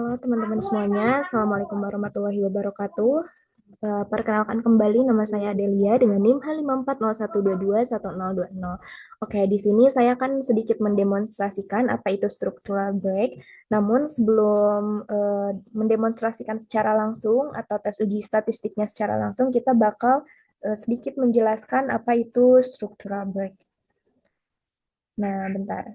Halo teman-teman semuanya, Assalamualaikum warahmatullahi wabarakatuh. Perkenalkan kembali nama saya Adelia dengan NIM H5401221020. Oke, di sini saya akan sedikit mendemonstrasikan apa itu structural break. Namun sebelum mendemonstrasikan secara langsung atau tes uji statistiknya secara langsung, kita bakal sedikit menjelaskan apa itu structural break. Nah, bentar.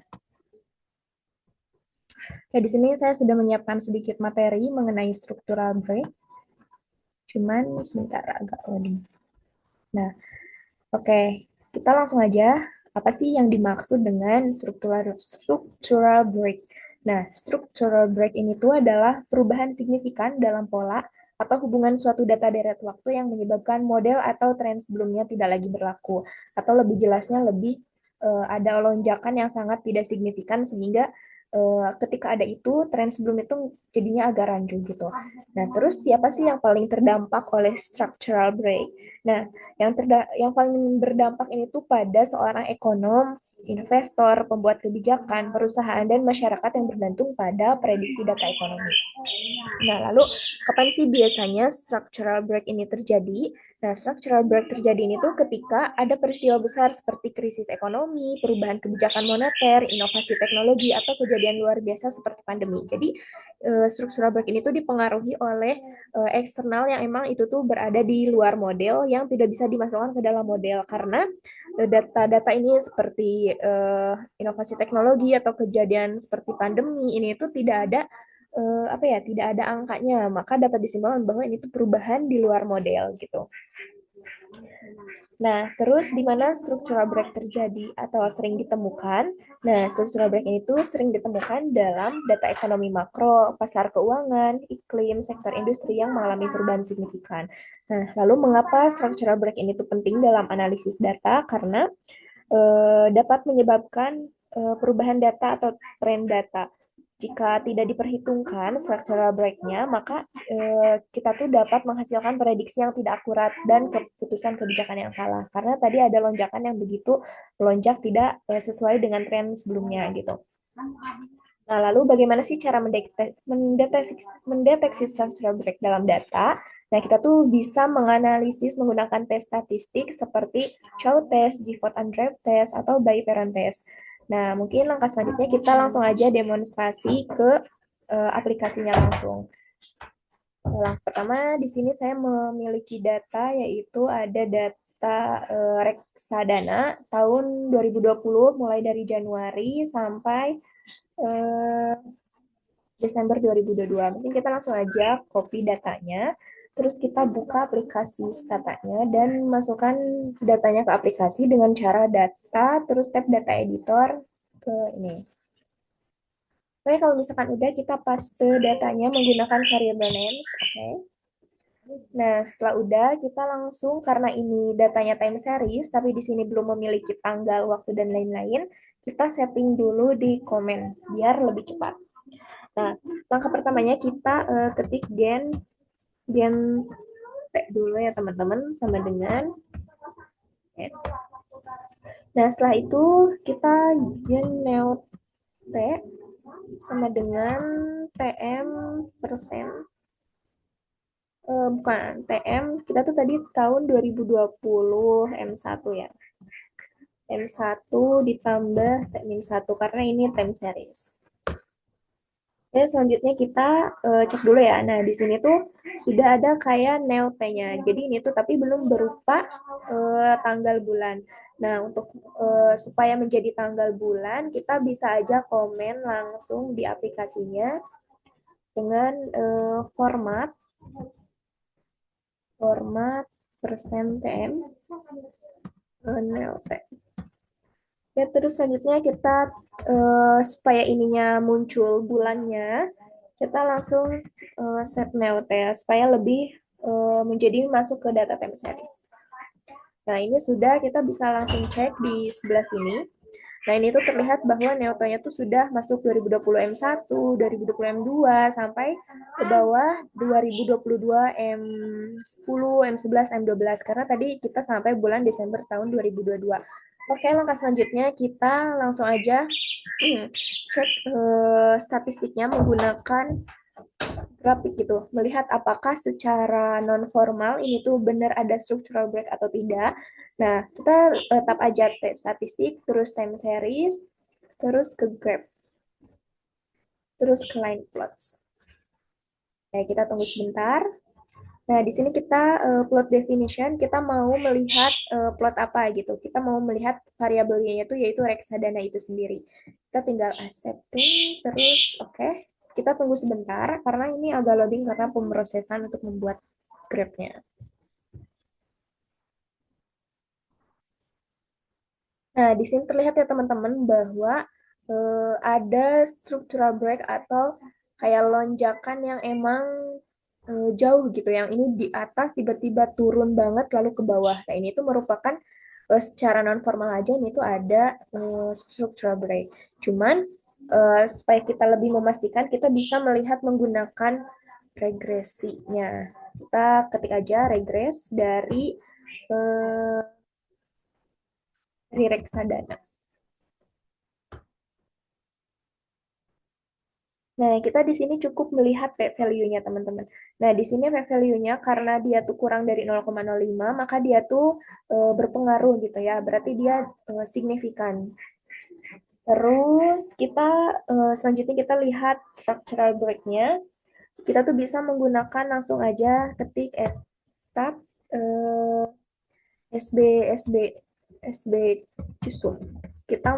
Oke, di sini saya sudah menyiapkan sedikit materi mengenai structural break. Cuman sebentar agak loading. Nah, oke, kita langsung aja. Apa sih yang dimaksud dengan structural break? Nah, structural break ini tuh adalah perubahan signifikan dalam pola atau hubungan suatu data deret waktu yang menyebabkan model atau tren sebelumnya tidak lagi berlaku. Atau lebih jelasnya ada lonjakan yang sangat tidak signifikan sehingga ketika ada itu tren sebelum itu jadinya agak rancu gitu. Nah, terus siapa sih yang paling terdampak oleh structural break? Nah, yang paling berdampak ini tuh pada seorang ekonom, investor, pembuat kebijakan, perusahaan, dan masyarakat yang bergantung pada prediksi data ekonomi. Nah, lalu kapan sih biasanya structural break ini terjadi? Nah, structural break terjadi ini tuh ketika ada peristiwa besar seperti krisis ekonomi, perubahan kebijakan moneter, inovasi teknologi, atau kejadian luar biasa seperti pandemi. Jadi, structural break ini tuh dipengaruhi oleh eksternal yang emang itu tuh berada di luar model yang tidak bisa dimasukkan ke dalam model karena data-data ini seperti inovasi teknologi atau kejadian seperti pandemi ini itu tidak ada angkanya, maka dapat disimpulkan bahwa ini tuh perubahan di luar model gitu. Nah, terus di mana structural break terjadi atau sering ditemukan? Nah, structural break ini tuh sering ditemukan dalam data ekonomi makro, pasar keuangan, iklim, sektor industri yang mengalami perubahan signifikan. Nah, lalu mengapa structural break ini tuh penting dalam analisis data? Karena dapat menyebabkan perubahan data atau tren data. Jika tidak diperhitungkan structural break-nya, maka kita tuh dapat menghasilkan prediksi yang tidak akurat dan keputusan kebijakan yang salah. Karena tadi ada lonjakan yang begitu melonjak tidak sesuai dengan tren sebelumnya gitu. Nah, lalu bagaimana sih cara mendeteksi structural break dalam data? Nah, kita tuh bisa menganalisis menggunakan tes statistik seperti Chow test, GFOD Unwrapped test, atau Bayes-Perron test. Nah, mungkin langkah selanjutnya kita langsung aja demonstrasi ke aplikasinya langsung. Langkah pertama, di sini saya memiliki data, yaitu ada data reksadana tahun 2020, mulai dari Januari sampai eh, Desember 2022. Mungkin kita langsung aja copy datanya, terus kita buka aplikasi statanya dan masukkan datanya ke aplikasi dengan cara data, terus tab data editor ke ini. Oke, kalau misalkan udah kita paste datanya menggunakan variable names, oke. Nah, setelah udah kita langsung karena ini datanya time series, tapi di sini belum memiliki tanggal, waktu dan lain-lain, kita setting dulu di komen biar lebih cepat. Nah, langkah pertamanya kita ketik gen t dulu ya teman-teman sama dengan n. Nah, setelah itu kita gen neo t sama dengan tm persen bukan tm, kita tuh tadi tahun 2020 M1 ya. M1 ditambah T-1 karena ini time series. Oke, selanjutnya kita cek dulu ya. Nah, di sini tuh sudah ada kayak neote-nya. Jadi ini tuh tapi belum berupa tanggal bulan. Nah, untuk supaya menjadi tanggal bulan, kita bisa aja komen langsung di aplikasinya dengan format persen TM neote. Ya, terus selanjutnya kita supaya ininya muncul bulannya, kita langsung set neote ya, supaya lebih menjadi masuk ke data time series. Nah, ini sudah kita bisa langsung cek di sebelah sini. Nah, ini tuh terlihat bahwa neotonya tuh sudah masuk 2020 M1, 2020 M2, sampai ke bawah 2022 M10, M11, M12. Karena tadi kita sampai bulan Desember tahun 2022. Oke, langkah selanjutnya kita langsung aja cek statistiknya menggunakan grafik gitu, melihat apakah secara non formal ini tuh benar ada structural break atau tidak. Nah, kita tap aja statistik, terus time series, terus ke graph, terus ke line plots. Oke, kita tunggu sebentar. Nah, di sini kita plot definition, kita mau melihat plot apa gitu. Kita mau melihat variabelnya itu yaitu reksadana itu sendiri. Kita tinggal accepting, terus oke. Okay. Kita tunggu sebentar karena ini agak loading karena pemrosesan untuk membuat graph-nya. Nah, di sini terlihat ya teman-teman bahwa ada structural break atau kayak lonjakan yang emang jauh gitu. Yang ini di atas tiba-tiba turun banget lalu ke bawah. Nah, ini tuh merupakan secara non formal aja ini tuh ada structural break. Cuman supaya kita lebih memastikan kita bisa melihat menggunakan regresinya. Kita ketik aja regres eh, dari reksadana. Nah, kita di sini cukup melihat P value-nya, teman-teman. Nah, di sini P value-nya karena dia tuh kurang dari 0,05, maka dia tuh berpengaruh gitu ya. Berarti dia signifikan. Terus kita selanjutnya kita lihat structural break-nya. Kita tuh bisa menggunakan langsung aja ketik stat eh, SB SB SB cusum. Kita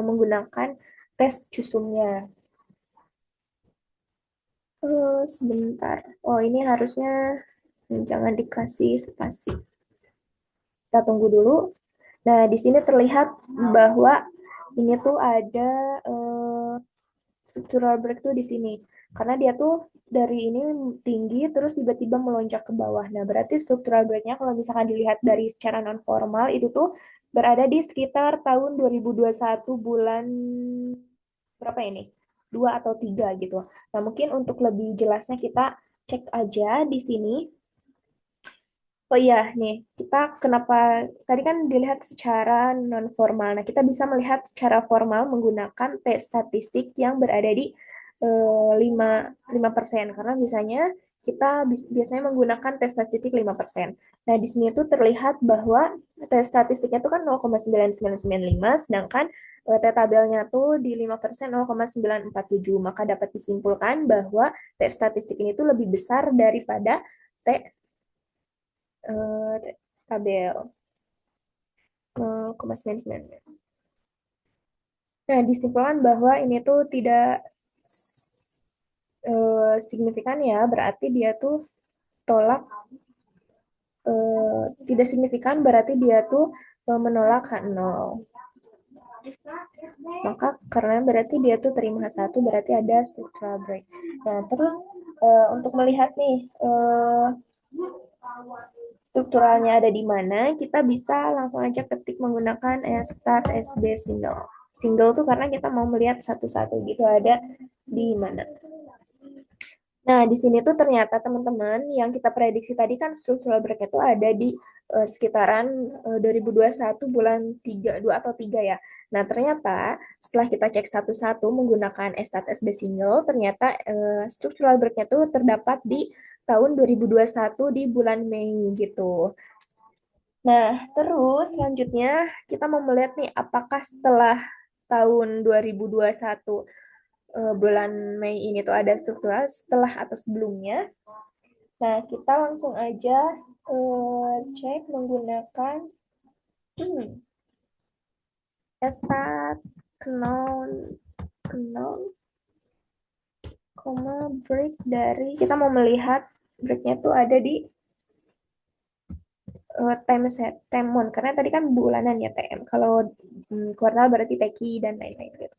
menggunakan tes cusumnya. Sebentar. Oh, ini harusnya jangan dikasih spasi. Kita tunggu dulu. Nah, di sini terlihat bahwa ini tuh ada structural break tuh di sini. Karena dia tuh dari ini tinggi terus tiba-tiba melonjak ke bawah. Nah, berarti structural break-nya kalau misalkan dilihat dari secara non formal itu tuh berada di sekitar tahun 2021 bulan berapa ini? 2 atau 3 gitu. Nah, mungkin untuk lebih jelasnya kita cek aja di sini. Oh iya, nih, kita kenapa tadi kan dilihat secara non formal. Nah, kita bisa melihat secara formal menggunakan tes statistik yang berada di 5 5% karena misalnya kita biasanya menggunakan tes statistik 5%. Nah, di sini tuh terlihat bahwa tes statistiknya tuh kan 0,9995 sedangkan T tabelnya tuh di 5% 0,947. Maka dapat disimpulkan bahwa tes statistik ini tuh lebih besar daripada T tabel 0,99. Nah, disimpulkan bahwa ini tuh tidak signifikan ya, berarti dia tuh tolak tidak signifikan berarti dia tuh menolak H0. Maka karena berarti dia tuh terima H1 berarti ada structural break. Nah, terus untuk melihat nih strukturalnya ada di mana, kita bisa langsung aja ketik menggunakan start SB single. Single tuh karena kita mau melihat satu-satu gitu ada di mana. Nah, di sini tuh ternyata teman-teman yang kita prediksi tadi kan structural break itu ada di sekitaran 2021 bulan 3, 2 atau 3 ya. Nah, ternyata setelah kita cek satu-satu menggunakan stat SB single, ternyata structural break-nya tuh terdapat di tahun 2021 di bulan Mei gitu. Nah, terus selanjutnya kita mau melihat nih apakah setelah tahun 2021 bulan Mei ini tuh ada struktural setelah atau sebelumnya. Nah, kita langsung aja cek menggunakan stat known known koma break dari kita mau melihat breaknya tuh ada di time set time month karena tadi kan bulanan ya TM. Kalau kuartal berarti TQ dan lain-lain gitu.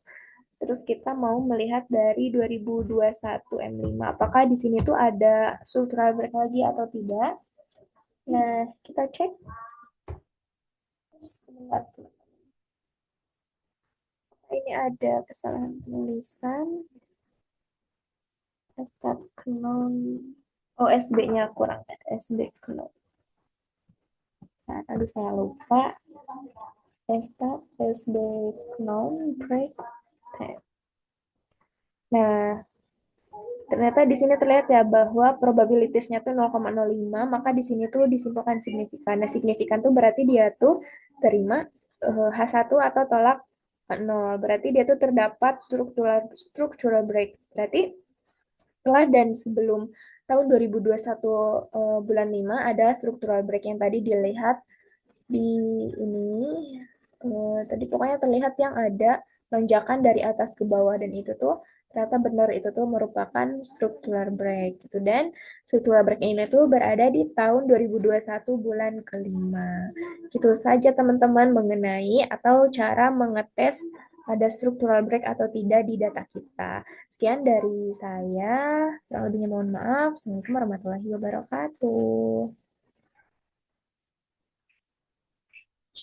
Terus kita mau melihat dari 2021 M5. Apakah di sini tuh ada struktural break lagi atau tidak? Nah, kita cek. Ini ada kesalahan penulisan. Start Canon. Oh, SB-nya kurang. SB Canon. Nah, aduh, saya lupa. Start SB Canon break. Nah, Ternyata di sini terlihat ya bahwa probabilitasnya tuh 0,05, maka di sini tuh disimpulkan signifikan. Nah, signifikan tuh berarti dia tuh terima H1 atau tolak 0. Berarti dia tuh terdapat structural break. Berarti setelah dan sebelum tahun 2021 bulan 5 ada structural break yang tadi dilihat di ini. Tadi pokoknya terlihat yang ada lonjakan dari atas ke bawah, dan itu tuh ternyata benar, itu tuh merupakan structural break gitu. Dan structural break ini tuh berada di tahun 2021 bulan kelima. Gitu saja teman-teman mengenai atau cara mengetes ada structural break atau tidak di data kita. Sekian dari saya. Kurang lebihnya mohon maaf. Assalamualaikum warahmatullahi wabarakatuh.